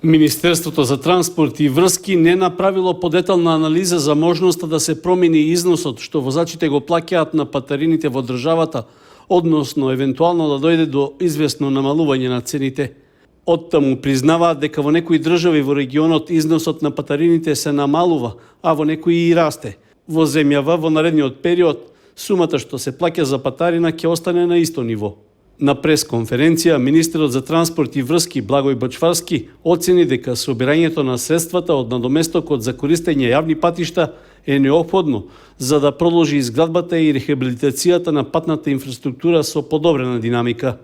Министерството за транспорт и врски не направило подетална анализа за можноста да се промени износот што возачите го плаќаат на патарините во државата, односно евентуално да дојде до известно намалување на цените. Оттаму признаваат дека во некои држави во регионот износот на патарините се намалува, а во некои и расте. Во земјава во наредниот период сумата што се плаќа за патарина ќе остане на исто ниво. На пресконференција, министерот за транспорт и врски Благој Бачварски оцени дека собирањето на средствата од надоместокот за користење јавни патишта е неопходно за да продолжи изградбата и рехабилитацијата на патната инфраструктура со подобрена динамика.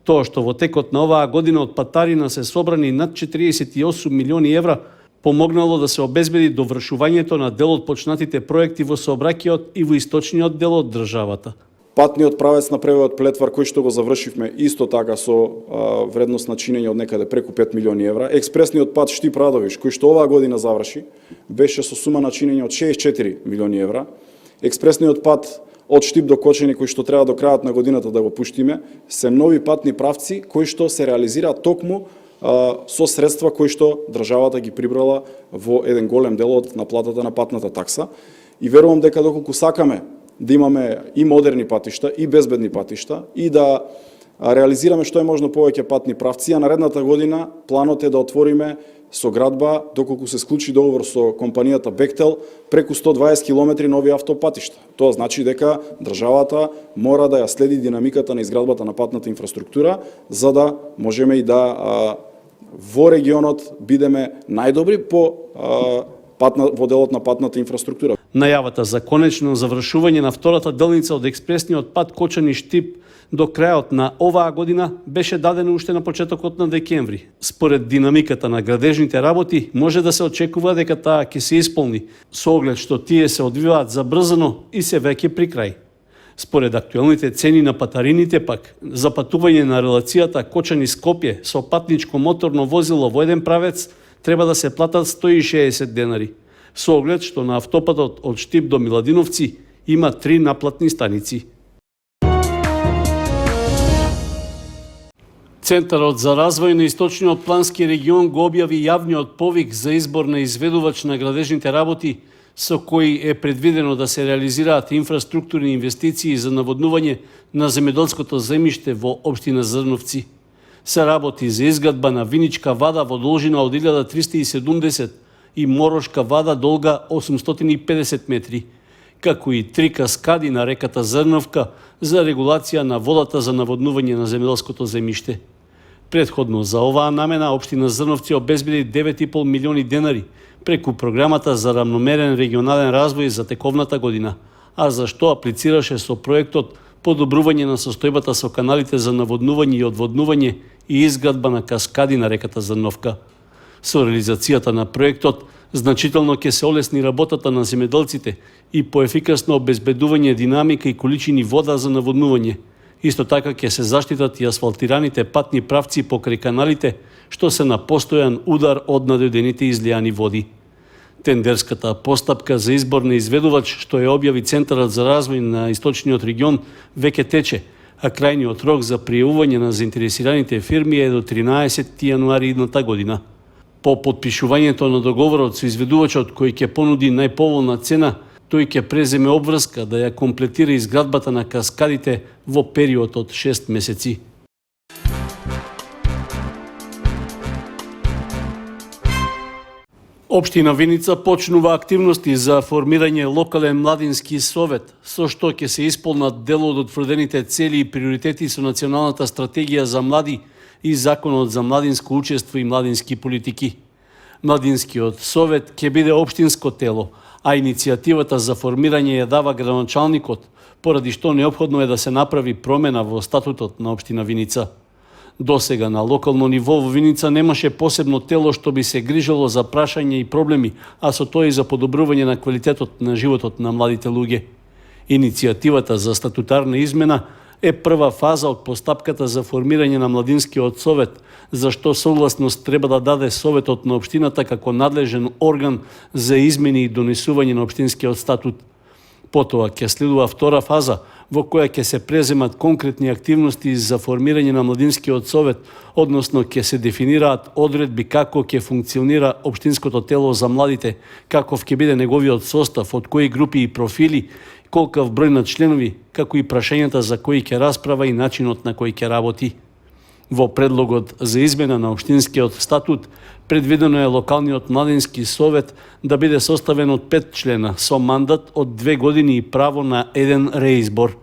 Тоа што во текот на оваа година од патарина се собрани над 48 милиони евра, помогнало да се обезбеди довршувањето на дел од почнатите проекти во сообраќајот и во источниот дел од државата. Патниот правец на превојот Плетвар, кој што го завршивме исто така со вредност на чинење од некаде преку 5 милиони евра. Експресниот пат Штип-Радовиш, кој што оваа година заврши, беше со сума на чинење од 64 милиони евра. Експресниот пат од Штип до Кочени, кој што треба до крајот на годината да го пуштиме, се нови патни правци кои што се реализираат токму со средства кои што државата ги прибрала во еден голем дел од наплатата на патната такса. И верувам дека доколку сакаме да имаме и модерни патишта, и безбедни патишта, и да реализираме што е можно повеќе патни правци, а наредната година планот е да отвориме со градба, доколку се склучи договор со компанијата Бехтел, преку 120 километри нови автопатишта. Тоа значи дека државата мора да ја следи динамиката на изградбата на патната инфраструктура, за да можеме и да во регионот бидеме најдобри во делот на патната инфраструктура. Најавата за конечно завршување на втората делница од експресниот пат Кочани-Штип до крајот на оваа година беше дадена уште на почетокот на декември. Според динамиката на градежните работи, може да се очекува дека таа ќе се исполни, со оглед што тие се одвиваат забрзано и се веќе при крај. Според актуелните цени на патарините пак, за патување на релацијата Кочани-Скопје со патничко моторно возило во еден правец треба да се платат 160 денари. Со оглед што на автопатот од Штип до Миладиновци има 3 наплатни станици. Центарот за развој на Источниот плански регион го објави јавниот повик за избор на изведувач на градежните работи, со кои е предвидено да се реализираат инфраструктурни инвестиции за наводнување на земјоделското земјиште во општина Зрновци. Се работи за изградба на Виничка вада во должина од 1370 и Морошка вада долга 850 метри, како и 3 каскади на реката Зрновка за регулација на водата за наводнување на земјоделското земјиште. Предходно за оваа намена општина Зрновци обезбеди 9,5 милиони денари преку програмата за рамномерен регионален развој за тековната година, а за што аплицираше со проектот подобрување на состојбата со каналите за наводнување и одводнување и изградба на каскади на реката Зрновка. Со реализацијата на проектот значително ќе се олесни работата на земјоделците и поефикасно обезбедување динамика и количини вода за наводнување. Исто така ќе се заштитат и асфалтираните патни правци покрај каналите, што се на постојан удар од надојдените излијани води. Тендерската постапка за избор на изведувач, што ја објави Центарот за развој на Источниот регион, веќе тече, а крајниот рок за пријавување на заинтересираните фирми е до 13 јануари идната година. По потпишувањето на договорот со изведувачот кој ќе понуди најповолна цена, тој ќе преземе обврска да ја комплетира изградбата на каскадите во период од 6 месеци. Општина Виница почнува активности за формирање локален младински совет, со што ќе се исполнат дел од утврдените цели и приоритети со Националната стратегија за млади и Законот за младинско учество и младински политики. Младинскиот совет ќе биде општинско тело, а иницијативата за формирање ја дава градоначалникот, поради што неопходно е да се направи промена во статутот на општина Виница. Досега на локално ниво во Виница немаше посебно тело што би се грижело за прашања и проблеми, а со тоа и за подобрување на квалитетот на животот на младите луѓе. Иницијативата за статутарна измена е прва фаза од постапката за формирање на младинскиот совет, за што согласност треба да даде советот на општината како надлежен орган за измени и донесување на општинскиот статут. Потоа ќе следува втора фаза во која ќе се преземат конкретни активности за формирање на младинскиот совет, односно ќе се дефинираат одредби како ќе функционира општинското тело за младите, каков ќе биде неговиот состав, од кои групи и профили, колкав број на членови, како и прашањата за кои ќе расправа и начинот на кој ќе работи. Во предлогот за измена на општинскиот статут предвидено е локалниот младински совет да биде составен од 5 члена со мандат од 2 години и право на еден реизбор.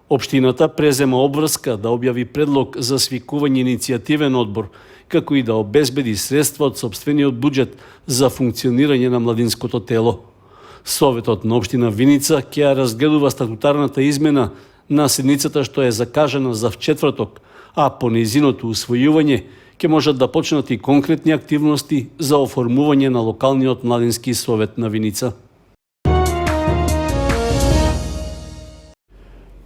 Општината презема обврска да објави предлог за свикување иницијативен одбор, како и да обезбеди средства од сопствениот буџет за функционирање на младинското тело. Советот на општина Виница ќе ја разгледува статутарната измена на седницата што е закажана за вчетврток, а по нејзиното усвојување ќе можат да почнат и конкретни активности за оформување на локалниот младински совет на Виница.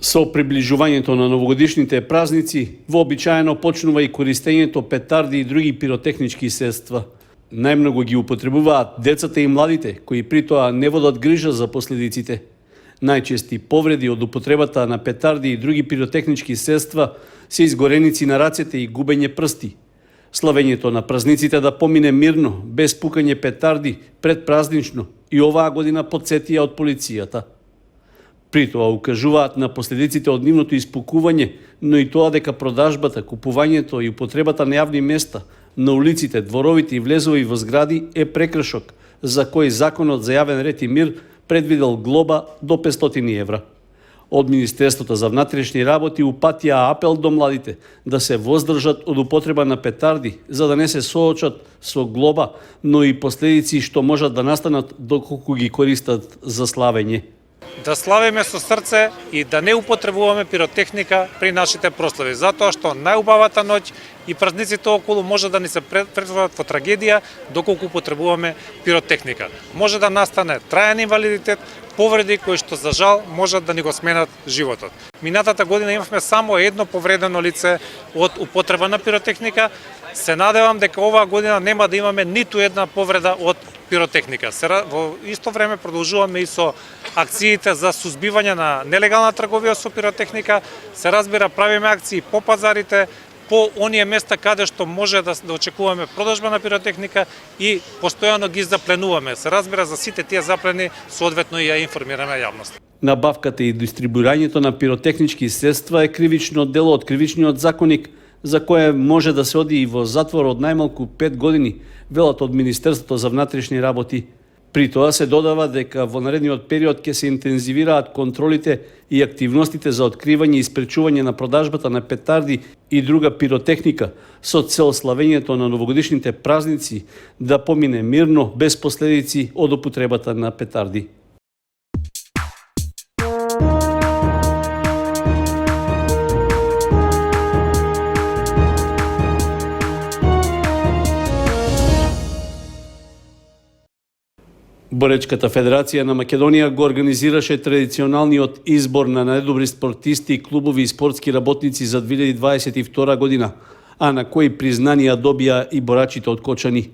Со приближувањето на новогодишните празници, вообичаено почнува и користењето петарди и други пиротехнички средства. Најмногу ги употребуваат децата и младите, кои при тоа не водат грижа за последиците. Најчести повреди од употребата на петарди и други пиротехнички средства се изгореници на рацете и губење прсти. Славењето на празниците да помине мирно, без пукање петарди предпразнично и оваа година потсетија од полицијата. При тоа укажуваат на последиците од нивното испукување, но и тоа дека продажбата, купувањето и употребата на јавни места, на улиците, дворовите и влезови во згради е прекршок, за кој Законот за јавен ред и мир предвидел глоба до 500 евра. Од Министерството за внатрешни работи упатија апел до младите да се воздржат од употреба на петарди, за да не се соочат со глоба, но и последици што можат да настанат доколку ги користат за славење. Да славиме со срце и да не употребуваме пиротехника при нашите прослави, затоа што најубавата ноќ и празниците околу може да ни се претворат во трагедија доколку употребуваме пиротехника. Може да настане траен инвалидитет, повреди кои што за жал можат да ни го сменат животот. Минатата година имавме само едно повредено лице од употреба на пиротехника. Се надевам дека оваа година нема да имаме ниту една повреда од пиротехника. Во исто време продолжуваме и со акциите за сузбивање на нелегална трговија со пиротехника. Се разбира, правиме акции по пазарите, по оние места каде што може да очекуваме продажба на пиротехника и постојано ги запленуваме. Се разбира, за сите тие заплени соодветно и ја информираме јавност. Набавката и дистрибуирањето на пиротехнички средства е кривично дело од кривичниот законник, за кое може да се оди и во затвор од најмалку 5 години, велат од Министерството за внатрешни работи. При тоа се додава дека во наредниот период ќе се интензивираат контролите и активностите за откривање и спречување на продажбата на петарди и друга пиротехника со цел славењето на новогодишните празници да помине мирно, без последици од употребата на петарди. Боречката федерација на Македонија го организираше традиционалниот избор на најдобри спортисти, клубови и спортски работници за 2022 година, а на кои признанија добија и борачите од Кочани.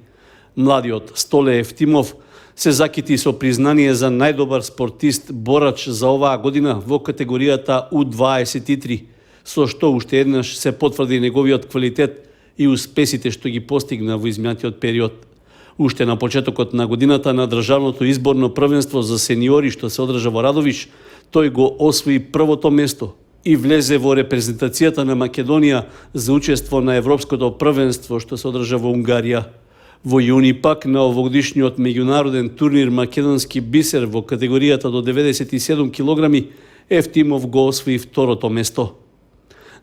Младиот Столе Ефтимов се закити со признание за најдобар спортист борач за оваа година во категоријата U23, со што уште еднаш се потврди неговиот квалитет и успесите што ги постигна во изминатиот период. Уште на почетокот на годината на државното изборно првенство за сениори што се одржа во Радовиш, тој го освои првото место и влезе во репрезентацијата на Македонија за учество на Европското првенство што се одржа во Унгарија. Во јуни пак на овогодишниот меѓународен турнир Македонски бисер во категоријата до 97 килограми Ефтимов го освои второто место.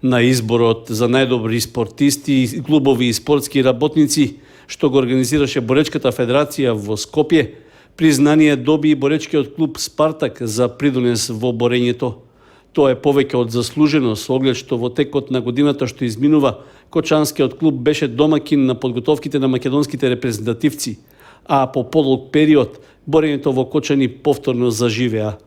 На изборот за најдобри спортисти, клубови и спортски работници што го организираше Боречката федерација во Скопје, признание доби и боречкиот клуб Спартак за придонес во борењето. Тоа е повеќе од заслужено со оглед што во текот на годината што изминува, Кочанскиот клуб беше домакин на подготовките на македонските репрезентативци, а по подолг период борењето во Кочани повторно заживеа.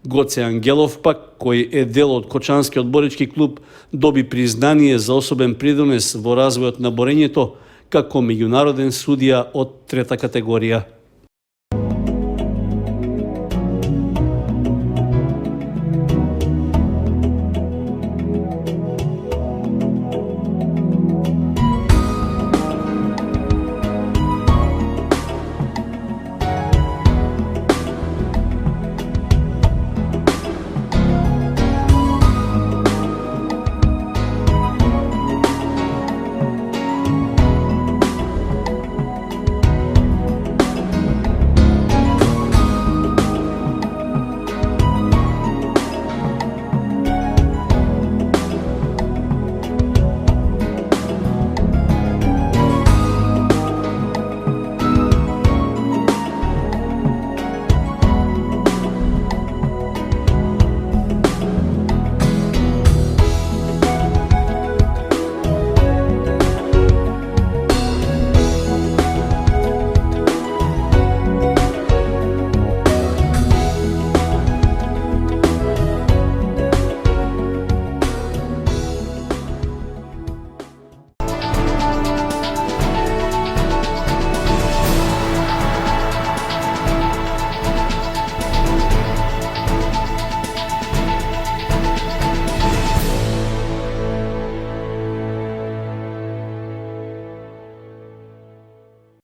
Гоце Ангелов пак, кој е дел од Кочанскиот боречки клуб, доби признание за особен придонес во развојот на борењето како меѓународен судија од трета категорија.